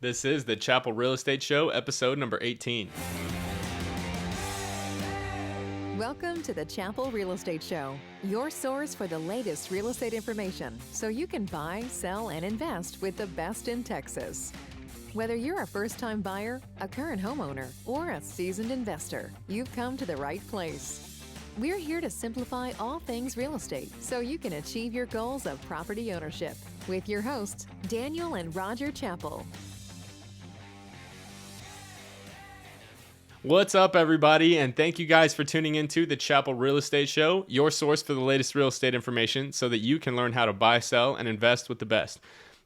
This is the Chappell Real Estate Show, episode number 18. Welcome to the Chappell Real Estate Show, your source for the latest real estate information so you can buy, sell, and invest with the best in Texas. Whether you're a first-time buyer, a current homeowner, or a seasoned investor, you've come to the right place. We're here to simplify all things real estate so you can achieve your goals of property ownership with your hosts, Daniel and Roger Chappell. What's up, everybody, and thank you guys for tuning into the Chappell Real Estate Show, your source for the latest real estate information so that you can learn how to buy, sell, and invest with the best.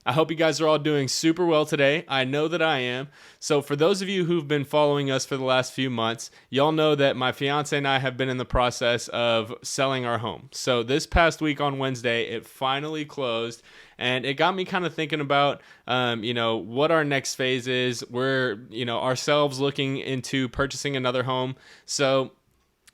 I hope you guys are all doing super well today. I know that I am. So for those of you who've been following us for the last few months, y'all know that my fiance and I have been in the process of selling our home. So this past week on Wednesday, it finally closed, and it got me kind of thinking about, what our next phase is. We're, ourselves looking into purchasing another home. So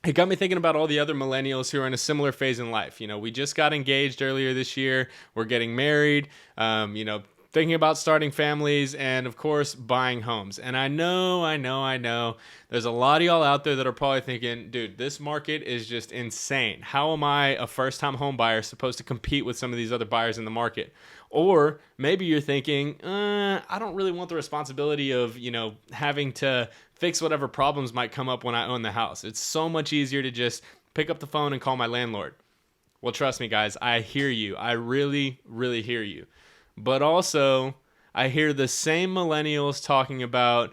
it got me thinking about all the other millennials who are in a similar phase in life. We just got engaged earlier this year. We're getting married, thinking about starting families, and of course, buying homes. And I know. There's a lot of y'all out there that are probably thinking, dude, this market is just insane. How am I, a first-time home buyer, supposed to compete with some of these other buyers in the market? Or maybe you're thinking, I don't really want the responsibility of, having to fix whatever problems might come up when I own the house. It's so much easier to just pick up the phone and call my landlord. Well, trust me, guys, I hear you. I really, really hear you. But also, I hear the same millennials talking about,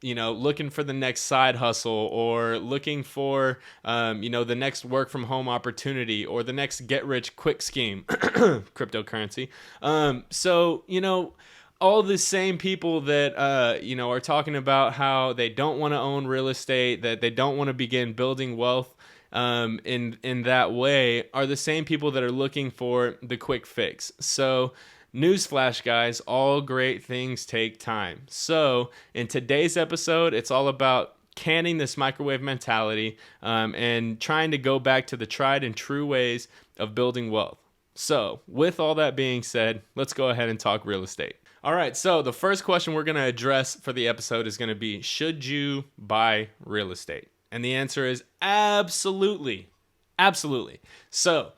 looking for the next side hustle, or looking for, the next work from home opportunity, or the next get rich quick scheme, cryptocurrency. All the same people that, are talking about how they don't want to own real estate, that they don't want to begin building wealth in that way, are the same people that are looking for the quick fix. So newsflash, guys, all great things take time. So in today's episode, it's all about canning this microwave mentality and trying to go back to the tried and true ways of building wealth. So with all that being said, let's go ahead and talk real estate. All right, so the first question we're going to address for the episode is going to be, should you buy real estate? And the answer is absolutely. Absolutely. So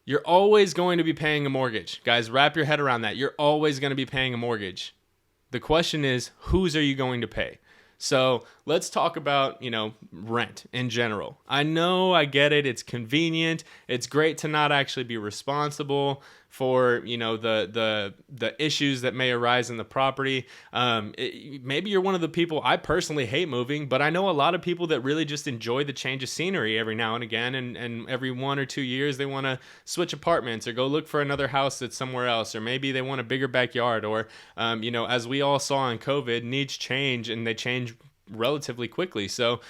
you're always going to be paying a mortgage. Guys, wrap your head around that. You're always going to be paying a mortgage. The question is, whose are you going to pay? So let's talk about, rent in general. I know, I get it. It's convenient. It's great to not actually be responsible for, the issues that may arise in the property. Maybe you're one of the people. I personally hate moving, but I know a lot of people that really just enjoy the change of scenery every now and again. And every 1 or 2 years, they want to switch apartments or go look for another house that's somewhere else. Or maybe they want a bigger backyard, or, as we all saw in COVID, needs change, and they change relatively quickly. So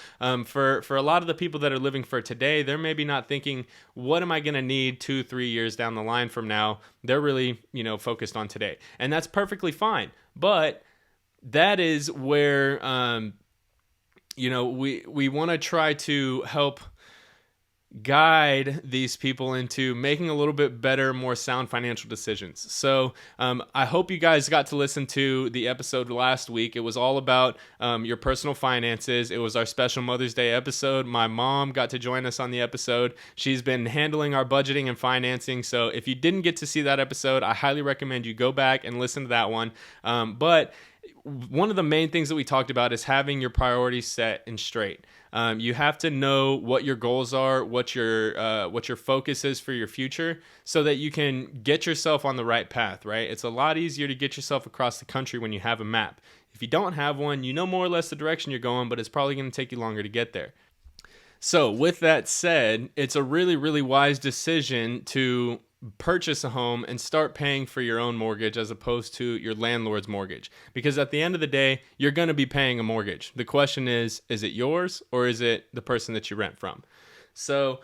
for a lot of the people that are living for today, they're maybe not thinking, what am I going to need 2-3 years down the line from now? They're really, focused on today. And that's perfectly fine. But that is where, we want to try to help guide these people into making a little bit better, more sound financial decisions. So I hope you guys got to listen to the episode last week. It was all about your personal finances. It was our special Mother's Day episode. My mom got to join us on the episode. She's been handling our budgeting and financing. So if you didn't get to see that episode, I highly recommend you go back and listen to that one. But one of the main things that we talked about is having your priorities set and straight. You have to know what your goals are, what your focus is for your future, so that you can get yourself on the right path, right? It's a lot easier to get yourself across the country when you have a map. If you don't have one, you know more or less the direction you're going, but it's probably going to take you longer to get there. So with that said, it's a really, really wise decision to purchase a home and start paying for your own mortgage as opposed to your landlord's mortgage. Because at the end of the day, you're going to be paying a mortgage. The question is it yours, or is it the person that you rent from? So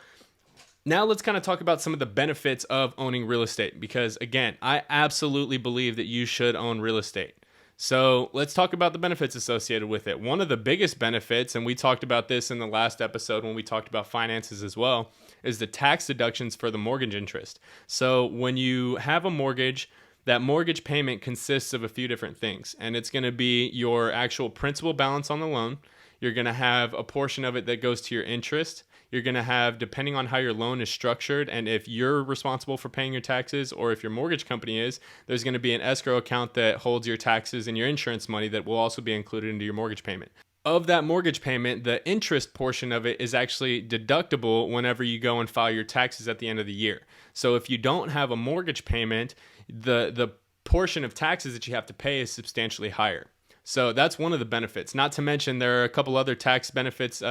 now let's kind of talk about some of the benefits of owning real estate, because again, I absolutely believe that you should own real estate. So let's talk about the benefits associated with it. One of the biggest benefits, and we talked about this in the last episode when we talked about finances as well, is the tax deductions for the mortgage interest. So when you have a mortgage, that mortgage payment consists of a few different things, and it's going to be your actual principal balance on the loan. You're going to have a portion of it that goes to your interest. You're going to have, depending on how your loan is structured, and if you're responsible for paying your taxes or if your mortgage company is, there's going to be an escrow account that holds your taxes and your insurance money that will also be included into your mortgage payment. Of that mortgage payment, the interest portion of it is actually deductible whenever you go and file your taxes at the end of the year. So if you don't have a mortgage payment, the portion of taxes that you have to pay is substantially higher. So that's one of the benefits. Not to mention there are a couple other tax benefits,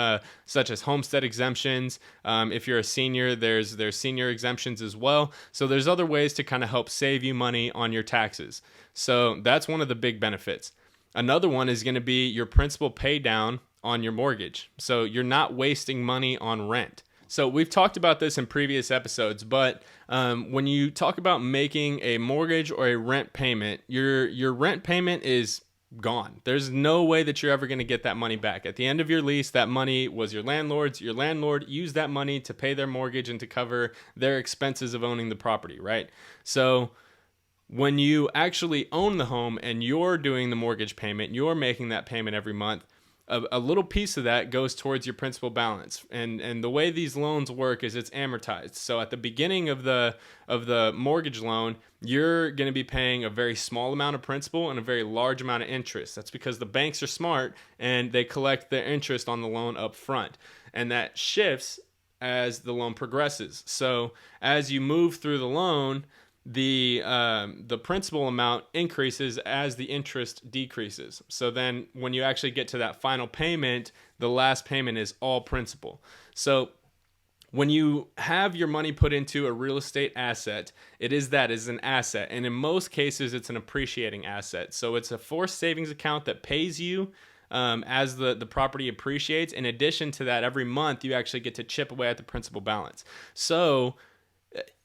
such as homestead exemptions. If you're a senior, there's senior exemptions as well. So there's other ways to kind of help save you money on your taxes. So that's one of the big benefits. Another one is going to be your principal pay down on your mortgage. So you're not wasting money on rent. So we've talked about this in previous episodes, but when you talk about making a mortgage or a rent payment, your rent payment is gone. There's no way that you're ever going to get that money back. At the end of your lease, that money was your landlord's. Your landlord used that money to pay their mortgage and to cover their expenses of owning the property, right? So when you actually own the home and you're doing the mortgage payment, you're making that payment every month, a little piece of that goes towards your principal balance. And the way these loans work is it's amortized. So at the beginning of the mortgage loan, you're going to be paying a very small amount of principal and a very large amount of interest. That's because the banks are smart and they collect their interest on the loan up front. And that shifts as the loan progresses. So as you move through the loan, the principal amount increases as the interest decreases. So then when you actually get to that final payment, the last payment is all principal. So when you have your money put into a real estate asset, it is an asset. And in most cases, it's an appreciating asset. So it's a forced savings account that pays you as the property appreciates. In addition to that, every month you actually get to chip away at the principal balance. So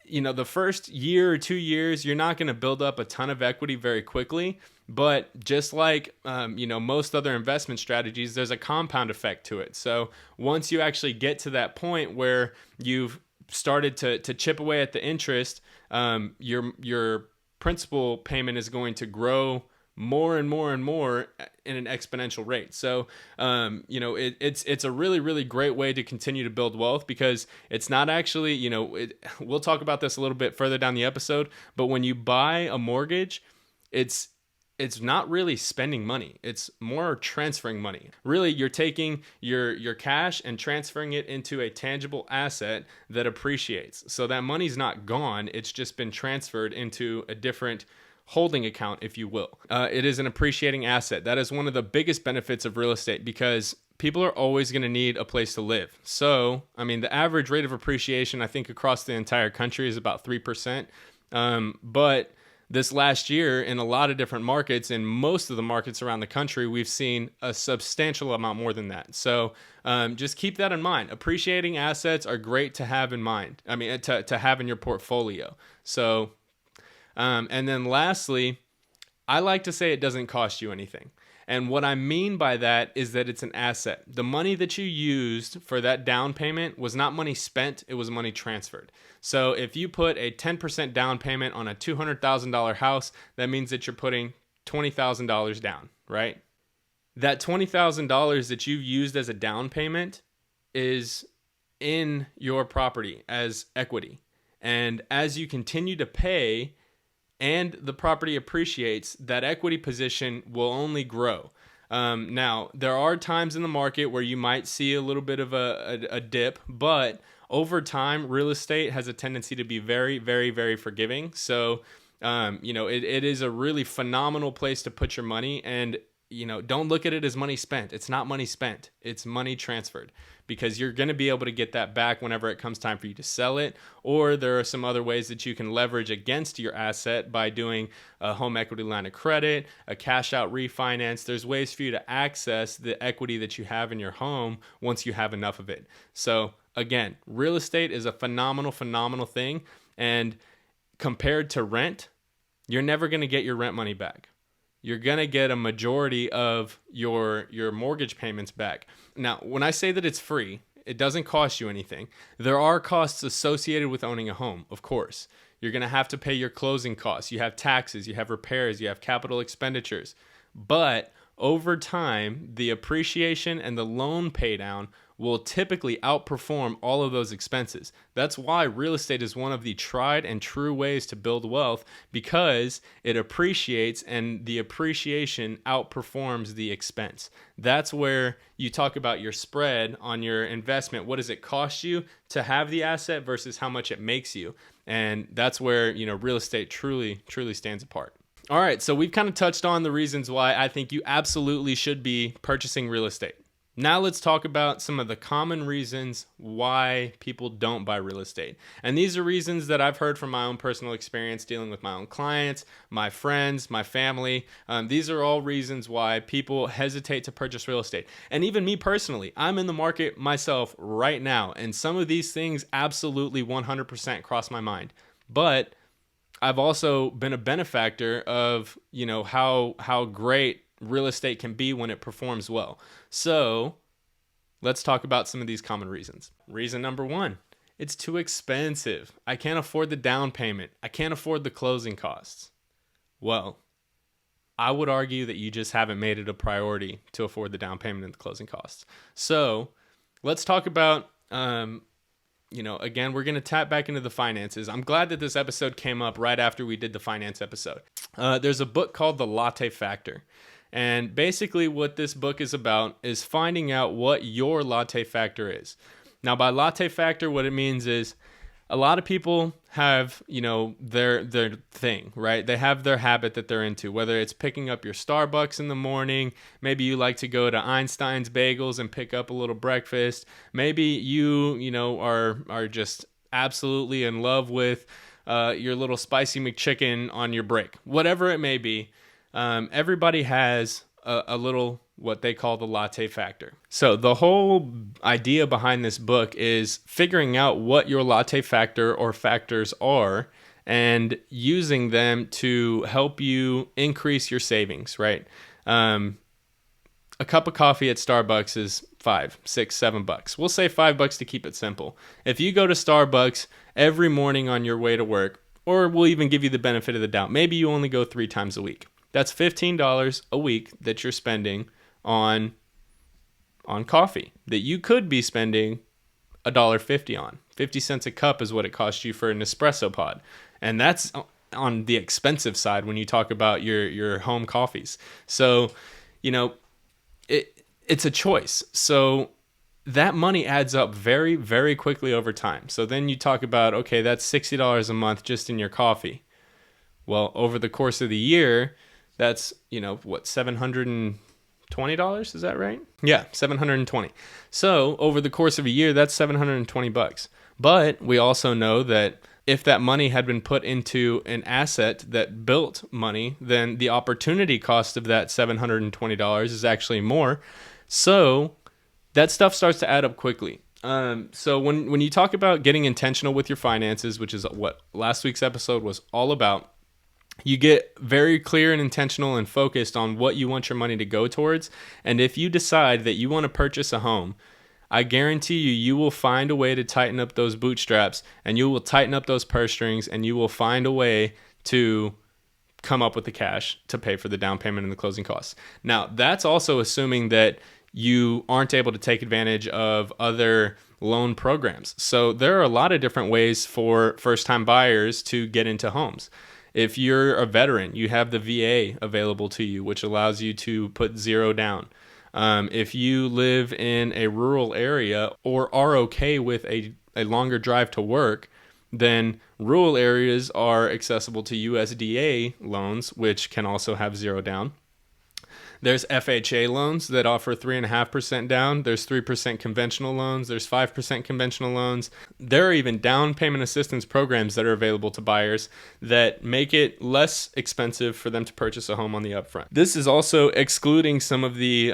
the first year or 2 years, you're not going to build up a ton of equity very quickly. But just like, most other investment strategies, there's a compound effect to it. So once you actually get to that point where you've started to chip away at the interest, your principal payment is going to grow more and more and more in an exponential rate. So, it's a really, really great way to continue to build wealth, because it's not actually, we'll talk about this a little bit further down the episode, but when you buy a mortgage, it's not really spending money. It's more transferring money. Really, you're taking your cash and transferring it into a tangible asset that appreciates. So that money's not gone. It's just been transferred into a different holding account, if you will. It is an appreciating asset. That is one of the biggest benefits of real estate, because people are always going to need a place to live. So, the average rate of appreciation, I think, across the entire country is about 3%. But this last year, in a lot of different markets, in most of the markets around the country, we've seen a substantial amount more than that. So just keep that in mind. Appreciating assets are great to have in mind. To have in your portfolio. So, and then lastly, I like to say it doesn't cost you anything. And what I mean by that is that it's an asset. The money that you used for that down payment was not money spent, it was money transferred. So if you put a 10% down payment on a $200,000 house, that means that you're putting $20,000 down, right? That $20,000 that you've used as a down payment is in your property as equity. And as you continue to pay, and the property appreciates, that equity position will only grow. Now, there are times in the market where you might see a little bit of a dip, but over time, real estate has a tendency to be very, very, very forgiving. So, it is a really phenomenal place to put your money. And, don't look at it as money spent. It's not money spent. It's money transferred, because you're going to be able to get that back whenever it comes time for you to sell it. Or there are some other ways that you can leverage against your asset by doing a home equity line of credit, a cash out refinance. There's ways for you to access the equity that you have in your home once you have enough of it. So again, real estate is a phenomenal, phenomenal thing. And compared to rent, you're never going to get your rent money back. You're going to get a majority of your mortgage payments back. Now, when I say that it's free, it doesn't cost you anything. There are costs associated with owning a home, of course. You're going to have to pay your closing costs. You have taxes, you have repairs, you have capital expenditures. But over time, the appreciation and the loan pay down will typically outperform all of those expenses. That's why real estate is one of the tried and true ways to build wealth, because it appreciates and the appreciation outperforms the expense. That's where you talk about your spread on your investment. What does it cost you to have the asset versus how much it makes you? And that's where, real estate truly stands apart. All right, so we've kind of touched on the reasons why I think you absolutely should be purchasing real estate. Now let's talk about some of the common reasons why people don't buy real estate. And these are reasons that I've heard from my own personal experience dealing with my own clients, my friends, my family. These are all reasons why people hesitate to purchase real estate. And even me personally, I'm in the market myself right now, and some of these things absolutely 100% cross my mind. But I've also been a benefactor of, how great real estate can be when it performs well. So let's talk about some of these common reasons. Reason number one, it's too expensive. I can't afford the down payment. I can't afford the closing costs. Well, I would argue that you just haven't made it a priority to afford the down payment and the closing costs. So let's talk about, again, we're going to tap back into the finances. I'm glad that this episode came up right after we did the finance episode. There's a book called The Latte Factor. And basically what this book is about is finding out what your latte factor is. Now, by latte factor, what it means is a lot of people have, their thing, right? They have their habit that they're into, whether it's picking up your Starbucks in the morning. Maybe you like to go to Einstein's Bagels and pick up a little breakfast. Maybe you are just absolutely in love with your little spicy McChicken on your break. Whatever it may be. Everybody has a little what they call the latte factor. So the whole idea behind this book is figuring out what your latte factor or factors are and using them to help you increase your savings, right? A cup of coffee at Starbucks is $5, $6, $7. We'll say $5 to keep it simple. If you go to Starbucks every morning on your way to work, or we'll even give you the benefit of the doubt, maybe you only go 3 times a week. That's $15 a week that you're spending on coffee that you could be spending $1.50 on. 50 cents a cup is what it costs you for an espresso pod. And that's on the expensive side when you talk about your home coffees. So, it's a choice. So that money adds up very, very quickly over time. So then you talk about, okay, that's $60 a month just in your coffee. Well, over the course of the year, that's, $720? Is that right? Yeah, $720. So over the course of a year, that's $720. But we also know that if that money had been put into an asset that built money, then the opportunity cost of that $720 is actually more. So that stuff starts to add up quickly. So when you talk about getting intentional with your finances, which is what last week's episode was all about, you get very clear and intentional and focused on what you want your money to go towards. And if you decide that you want to purchase a home, I guarantee you will find a way to tighten up those bootstraps, and you will tighten up those purse strings, and you will find a way to come up with the cash to pay for the down payment and the closing costs. Now, that's also assuming that you aren't able to take advantage of other loan programs. So there are a lot of different ways for first-time buyers to get into homes. If you're a veteran, you have the VA available to you, which allows you to put zero down. If you live in a rural area or are okay with a longer drive to work, then rural areas are accessible to USDA loans, which can also have zero down. There's FHA loans that offer 3.5% down. There's 3% conventional loans. There's 5% conventional loans. There are even down payment assistance programs that are available to buyers that make it less expensive for them to purchase a home on the upfront. This is also excluding some of the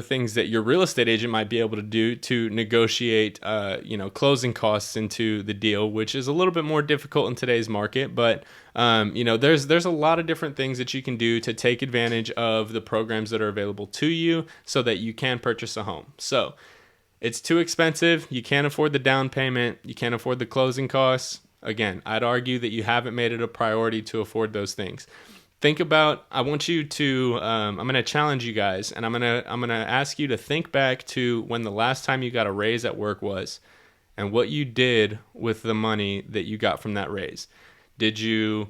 things that your real estate agent might be able to do to negotiate, closing costs into the deal, which is a little bit more difficult in today's market, but there's a lot of different things that you can do to take advantage of the programs that are available to you so that you can purchase a home. So it's too expensive. You can't afford the down payment. You can't afford the closing costs. again, I'd argue that you haven't made it a priority to afford those things. Think about, I want you to, I'm going to challenge you guys, and I'm going to ask you to think back to when the last time you got a raise at work was, and what you did with the money that you got from that raise. Did you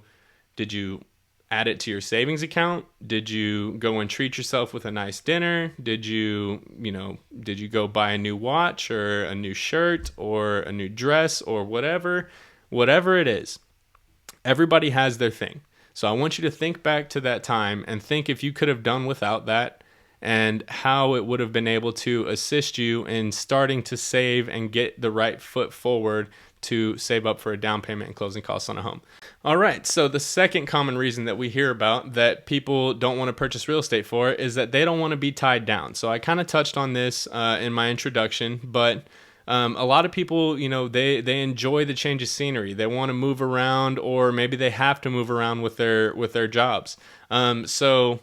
add it to your savings account? Did you go and treat yourself with a nice dinner? Did you go buy a new watch or a new shirt or a new dress or whatever it is? Everybody has their thing. So I want you to think back to that time and think if you could have done without that and how it would have been able to assist you in starting to save and get the right foot forward to save up for a down payment and closing costs on a home. All right, so the second common reason that we hear about that people don't want to purchase real estate for is that they don't want to be tied down. So I kind of touched on this in my introduction, but a lot of people, they enjoy the change of scenery. They want to move around, or maybe they have to move around with their jobs. So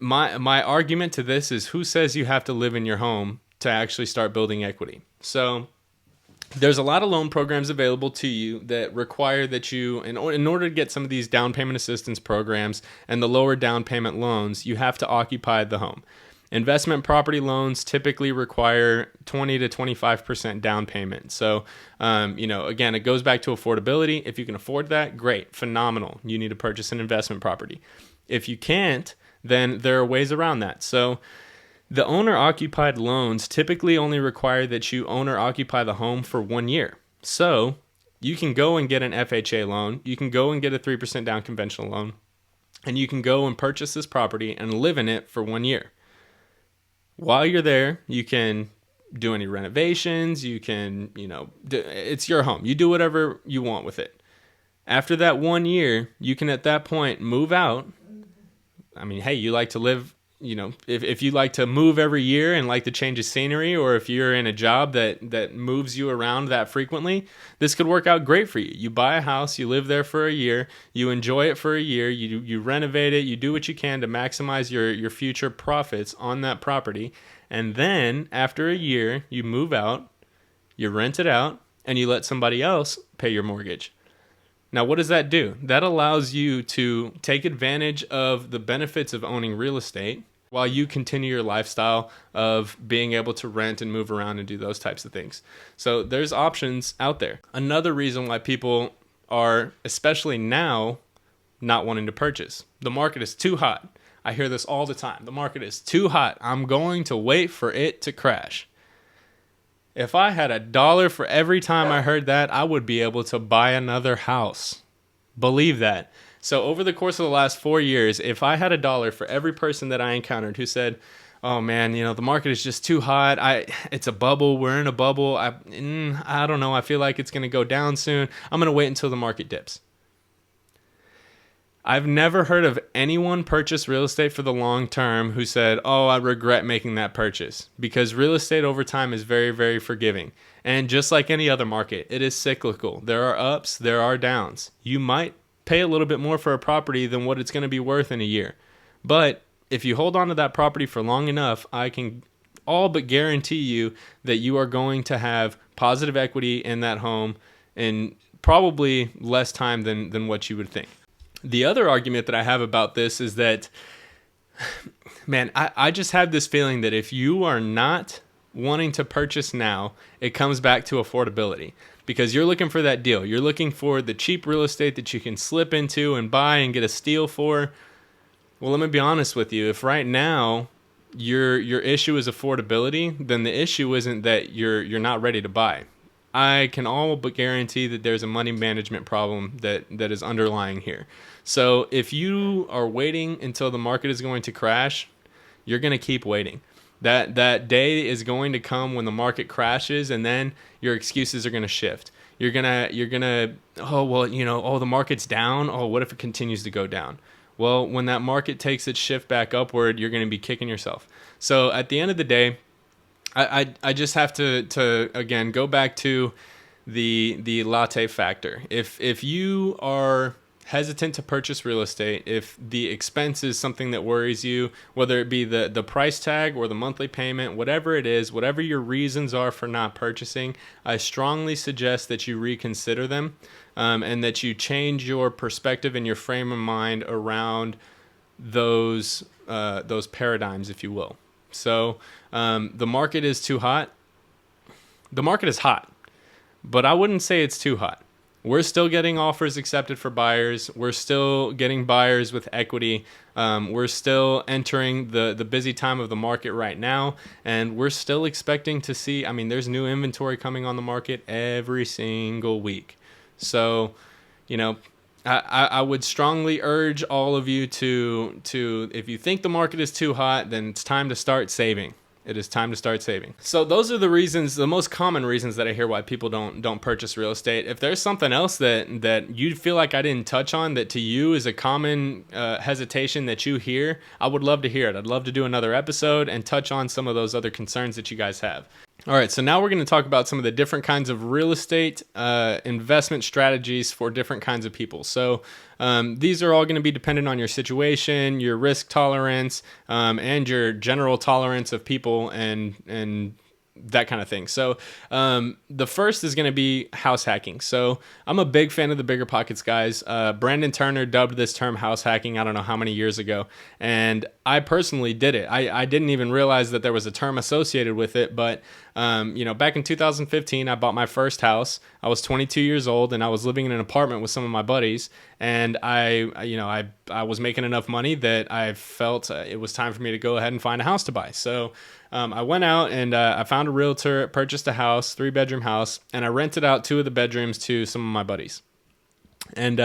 my argument to this is, who says you have to live in your home to actually start building equity? So there's a lot of loan programs available to you that require that you, in order to get some of these down payment assistance programs and the lower down payment loans, you have to occupy the home. Investment property loans typically require 20 to 25% down payment. So, again, it goes back to affordability. If you can afford that, great, phenomenal. You need to purchase an investment property. If you can't, then there are ways around that. So the owner-occupied loans typically only require that you own or occupy the home for 1 year. So you can go and get an FHA loan. You can go and get a 3% down conventional loan. And you can go and purchase this property and live in it for 1 year. While you're there, you can do any renovations. You can, it's your home. You do whatever you want with it. After that 1 year, you can at that point move out. I mean, hey, you like to live, if you like to move every year and like to change of scenery, or if you're in a job that moves you around that frequently, this could work out great for you. You buy a house, you live there for a year, you enjoy it for a year, you renovate it, you do what you can to maximize your future profits on that property, and then after a year, you move out, you rent it out, and you let somebody else pay your mortgage. Now, what does that do? That allows you to take advantage of the benefits of owning real estate while you continue your lifestyle of being able to rent and move around and do those types of things. So there's options out there. Another reason why people are, especially now, not wanting to purchase. The market is too hot. I hear this all the time. The market is too hot. I'm going to wait for it to crash. If I had $1 for every time I heard that, I would be able to buy another house. Believe that. So over the course of the last 4 years, if I had $1 for every person that I encountered who said, "Oh man, the market is just too hot. It's a bubble. We're in a bubble. I don't know. I feel like it's going to go down soon. I'm going to wait until the market dips." I've never heard of anyone purchase real estate for the long term who said, "Oh, I regret making that purchase," because real estate over time is very, very forgiving. And just like any other market, it is cyclical. There are ups, there are downs. You might pay a little bit more for a property than what it's going to be worth in a year. But if you hold on to that property for long enough, I can all but guarantee you that you are going to have positive equity in that home in probably less time than what you would think. The other argument that I have about this is that, man, I just have this feeling that if you are not wanting to purchase now, it comes back to affordability. Because you're looking for that deal. You're looking for the cheap real estate that you can slip into and buy and get a steal for. Well, let me be honest with you. If right now your issue is affordability, then the issue isn't that you're not ready to buy. I can all but guarantee that there's a money management problem that is underlying here. So if you are waiting until the market is going to crash, you're going to keep waiting. That day is going to come when the market crashes, and then your excuses are going to shift. You're gonna, the market's down. Oh, what if it continues to go down? Well, when that market takes its shift back upward, you're going to be kicking yourself. So at the end of the day, I just have to again go back to the latte factor. If you are hesitant to purchase real estate, if the expense is something that worries you, whether it be the price tag or the monthly payment, whatever it is, whatever your reasons are for not purchasing, I strongly suggest that you reconsider them, and that you change your perspective and your frame of mind around those paradigms, if you will. So the market is too hot. The market is hot, but I wouldn't say it's too hot. We're still getting offers accepted for buyers. We're still getting buyers with equity. We're still entering the busy time of the market right now, and we're still expecting to see, there's new inventory coming on the market every single week. So, I would strongly urge all of you to if you think the market is too hot, then it's time to start saving. It is time to start saving. So those are the reasons, the most common reasons that I hear why people don't purchase real estate. If there's something else that you feel like I didn't touch on that to you is a common hesitation that you hear, I would love to hear it. I'd love to do another episode and touch on some of those other concerns that you guys have. All right, so now we're going to talk about some of the different kinds of real estate investment strategies for different kinds of people. So these are all going to be dependent on your situation, your risk tolerance, and your general tolerance of people and that kind of thing. So the first is going to be house hacking. So I'm a big fan of the Bigger Pockets guys. Brandon Turner dubbed this term house hacking, I don't know how many years ago. And I personally did it. I didn't even realize that there was a term associated with it. But, back in 2015, I bought my first house. I was 22 years old and I was living in an apartment with some of my buddies. And I was making enough money that I felt it was time for me to go ahead and find a house to buy. So I went out and I found a realtor, purchased a house, 3-bedroom house, and I rented out 2 of the bedrooms to some of my buddies. And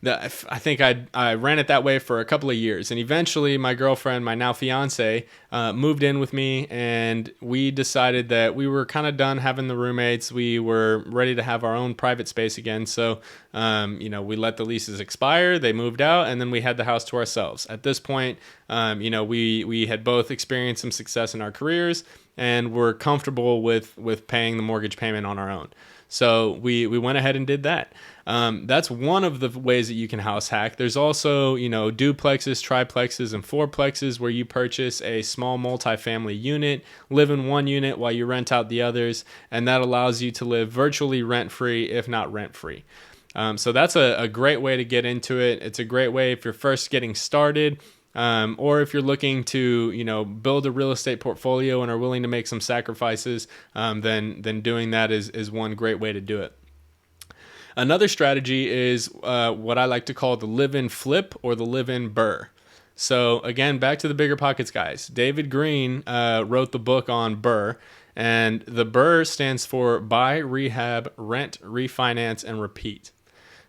I think I ran it that way for a couple of years. And eventually my girlfriend, my now fiance, moved in with me, and we decided that we were kind of done having the roommates. We were ready to have our own private space again. So, we let the leases expire, they moved out, and then we had the house to ourselves. At this point, we had both experienced some success in our careers and were comfortable with paying the mortgage payment on our own. So we went ahead and did that. That's one of the ways that you can house hack. There's also, duplexes, triplexes, and fourplexes where you purchase a small multifamily unit, live in one unit while you rent out the others, and that allows you to live virtually rent-free, if not rent-free. So that's a great way to get into it. It's a great way if you're first getting started, or if you're looking to, build a real estate portfolio and are willing to make some sacrifices, then doing that is one great way to do it. Another strategy is what I like to call the live-in flip or the live-in BRRRR. So again, back to the Bigger Pockets guys. David Green wrote the book on BRRRR, and the BRRRR stands for buy, rehab, rent, refinance, and repeat.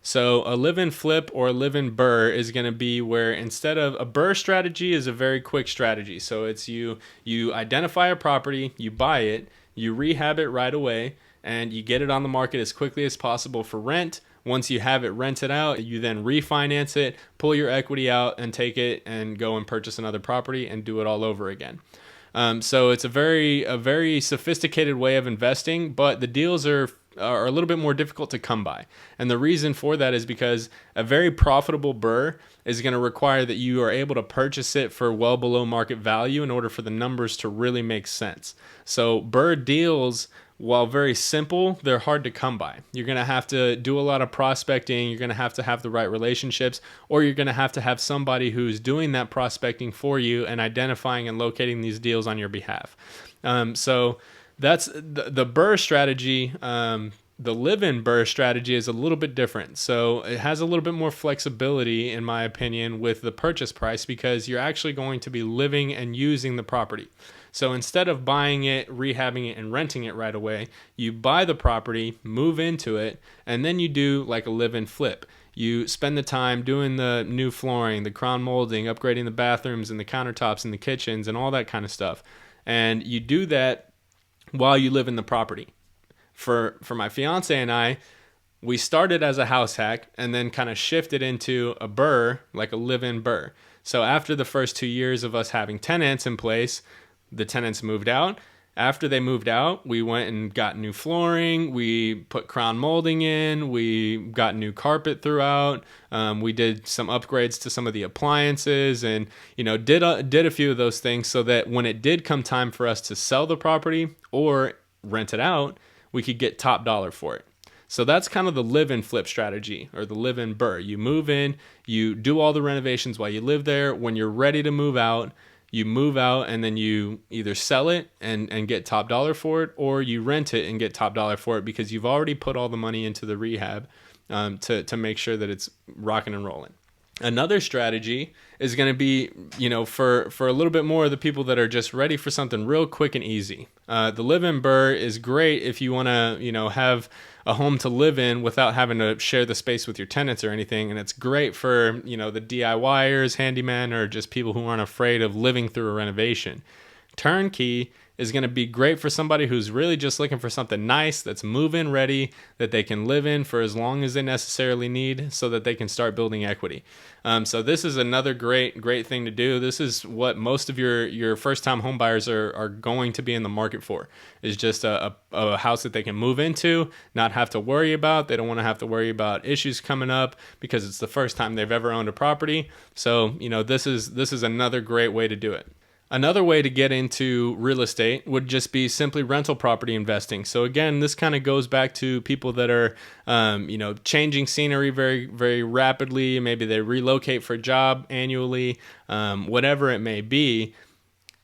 So a live-in flip or a live-in BRRRR is going to be where instead of a BRRRR strategy is a very quick strategy. So it's you identify a property, you buy it, you rehab it right away, and you get it on the market as quickly as possible for rent. Once you have it rented out, you then refinance it, pull your equity out, and take it and go and purchase another property and do it all over again. So it's a very sophisticated way of investing, but the deals are a little bit more difficult to come by. And the reason for that is because a very profitable BRRRR is going to require that you are able to purchase it for well below market value in order for the numbers to really make sense. So BRRRR deals, while very simple, they're hard to come by. You're going to have to do a lot of prospecting. You're going to have the right relationships, or you're going to have somebody who's doing that prospecting for you and identifying and locating these deals on your behalf. So that's the BRRRR strategy. The live-in BRRRR strategy is a little bit different. So it has a little bit more flexibility, in my opinion, with the purchase price because you're actually going to be living and using the property. So instead of buying it, rehabbing it, and renting it right away, you buy the property, move into it, and then you do like a live-in flip. You spend the time doing the new flooring, the crown molding, upgrading the bathrooms and the countertops and the kitchens and all that kind of stuff. And you do that while you live in the property. For my fiance and I, we started as a house hack and then kind of shifted into a BRRRR, like a live-in BRRRR. So after the first 2 years of us having tenants in place, the tenants moved out After they moved out, we went and got new flooring. We put crown molding in. We got new carpet throughout. We did some upgrades to some of the appliances, and did a few of those things so that when it did come time for us to sell the property or rent it out, we could get top dollar for it. So that's kind of the live-in flip strategy, or the live-in BRRRR. You move in, you do all the renovations while you live there. When you're ready to move out, you move out, and then you either sell it and get top dollar for it, or you rent it and get top dollar for it because you've already put all the money into the rehab to make sure that it's rocking and rolling. Another strategy is going to be, for a little bit more of the people that are just ready for something real quick and easy. The live-in BRRRR is great if you want to, have a home to live in without having to share the space with your tenants or anything. And it's great for, the DIYers, handyman, or just people who aren't afraid of living through a renovation. Turnkey is going to be great for somebody who's really just looking for something nice that's move-in ready, that they can live in for as long as they necessarily need so that they can start building equity. So this is another great thing to do. This is what most of your first-time home buyers are going to be in the market for, is just a house that they can move into, not have to worry about. They don't want to have to worry about issues coming up because it's the first time they've ever owned a property. So, this is another great way to do it. Another way to get into real estate would just be simply rental property investing. So again, this kind of goes back to people that are, changing scenery very, very rapidly. Maybe they relocate for a job annually, whatever it may be.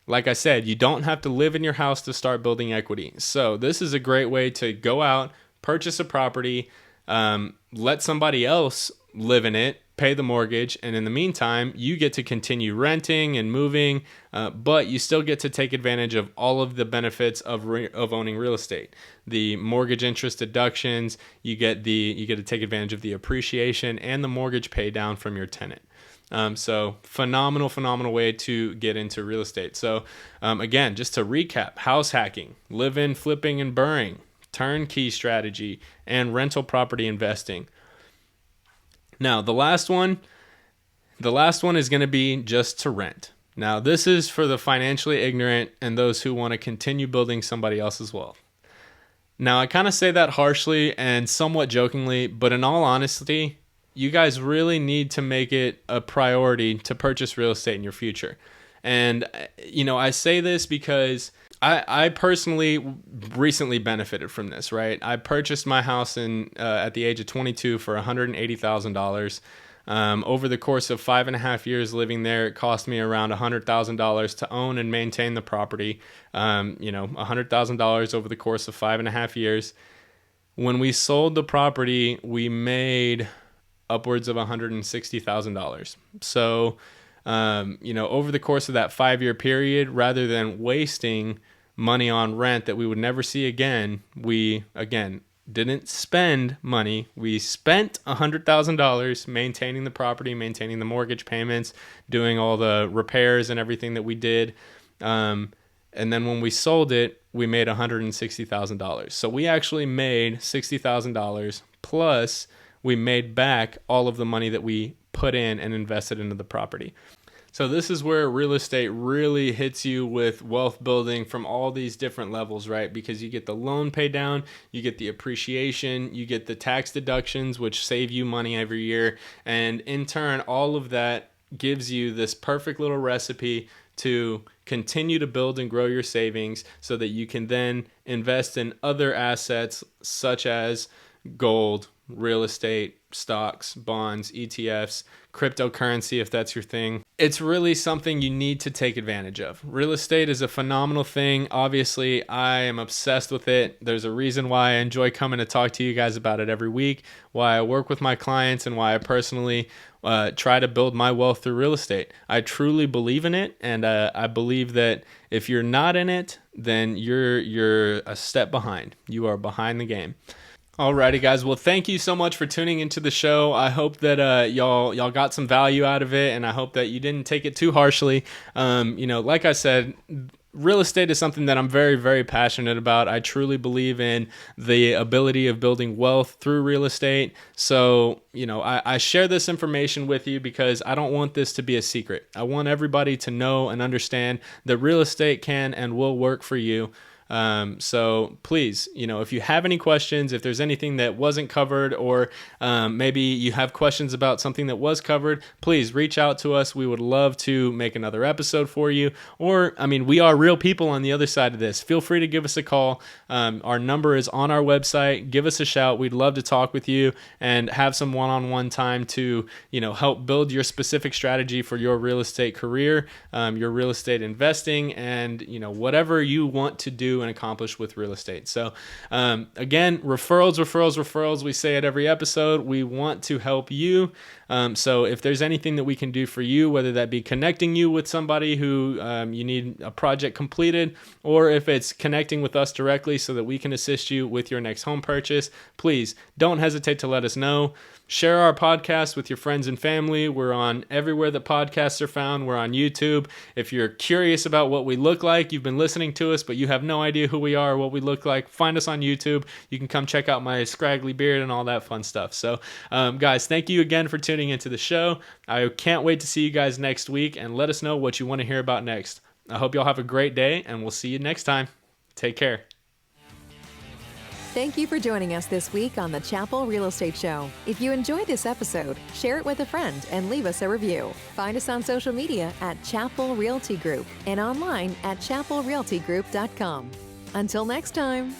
Like I said, you don't have to live in your house to start building equity. So this is a great way to go out, purchase a property, let somebody else live in it, pay the mortgage, and in the meantime, you get to continue renting and moving, but you still get to take advantage of all of the benefits of owning real estate. The mortgage interest deductions, you get to take advantage of the appreciation and the mortgage pay down from your tenant. So phenomenal way to get into real estate. So again, just to recap: house hacking, live-in flipping and BRRRRing, turnkey strategy, and rental property investing. Now, the last one is going to be just to rent. Now, this is for the financially ignorant and those who want to continue building somebody else's wealth. Now, I kind of say that harshly and somewhat jokingly, but in all honesty, you guys really need to make it a priority to purchase real estate in your future. And, I say this because I personally recently benefited from this, right? I purchased my house at the age of 22 for $180,000. Over the course of 5.5 years living there, it cost me around $100,000 to own and maintain the property. $100,000 over the course of 5.5 years. When we sold the property, we made upwards of $160,000. So, over the course of that 5-year period, rather than wasting money on rent that we would never see again, we, again, didn't spend money. We spent $100,000 maintaining the property, maintaining the mortgage payments, doing all the repairs and everything that we did. And then when we sold it, we made $160,000. So we actually made $60,000 plus we made back all of the money that we put in and invested into the property. So this is where real estate really hits you with wealth building from all these different levels, right? Because you get the loan pay down, you get the appreciation, you get the tax deductions, which save you money every year. And in turn, all of that gives you this perfect little recipe to continue to build and grow your savings so that you can then invest in other assets such as gold, real estate, stocks, bonds, ETFs, cryptocurrency, if that's your thing. It's really something you need to take advantage of. Real estate is a phenomenal thing. Obviously, I am obsessed with it. There's a reason why I enjoy coming to talk to you guys about it every week, why I work with my clients, and why I personally try to build my wealth through real estate. I truly believe in it, and I believe that if you're not in it, then you're a step behind. You are behind the game. Alrighty, guys. Well, thank you so much for tuning into the show. I hope that y'all got some value out of it, and I hope that you didn't take it too harshly. Like I said, real estate is something that I'm very, very passionate about. I truly believe in the ability of building wealth through real estate. So, I share this information with you because I don't want this to be a secret. I want everybody to know and understand that real estate can and will work for you. So please, if you have any questions, if there's anything that wasn't covered, or maybe you have questions about something that was covered, please reach out to us. We would love to make another episode for you. Or, we are real people on the other side of this. Feel free to give us a call. Our number is on our website. Give us a shout. We'd love to talk with you and have some one-on-one time to, help build your specific strategy for your real estate career, your real estate investing, and, whatever you want to do and accomplish with real estate. So, again, referrals. We say it every episode. We want to help you. So if there's anything that we can do for you, whether that be connecting you with somebody who you need a project completed, or if it's connecting with us directly so that we can assist you with your next home purchase, please don't hesitate to let us know. Share our podcast with your friends and family. We're on everywhere that podcasts are found. We're on YouTube. If you're curious about what we look like, you've been listening to us, but you have no idea who we are or what we look like, find us on YouTube. You can come check out my scraggly beard and all that fun stuff. So, guys, thank you again for tuning into the show. I can't wait to see you guys next week, and let us know what you want to hear about next. I hope y'all have a great day, and we'll see you next time. Take care. Thank you for joining us this week on the Chappell Real Estate Show. If you enjoyed this episode, share it with a friend and leave us a review. Find us on social media at Chappell Realty Group and online at chappellrealtygroup.com. Until next time.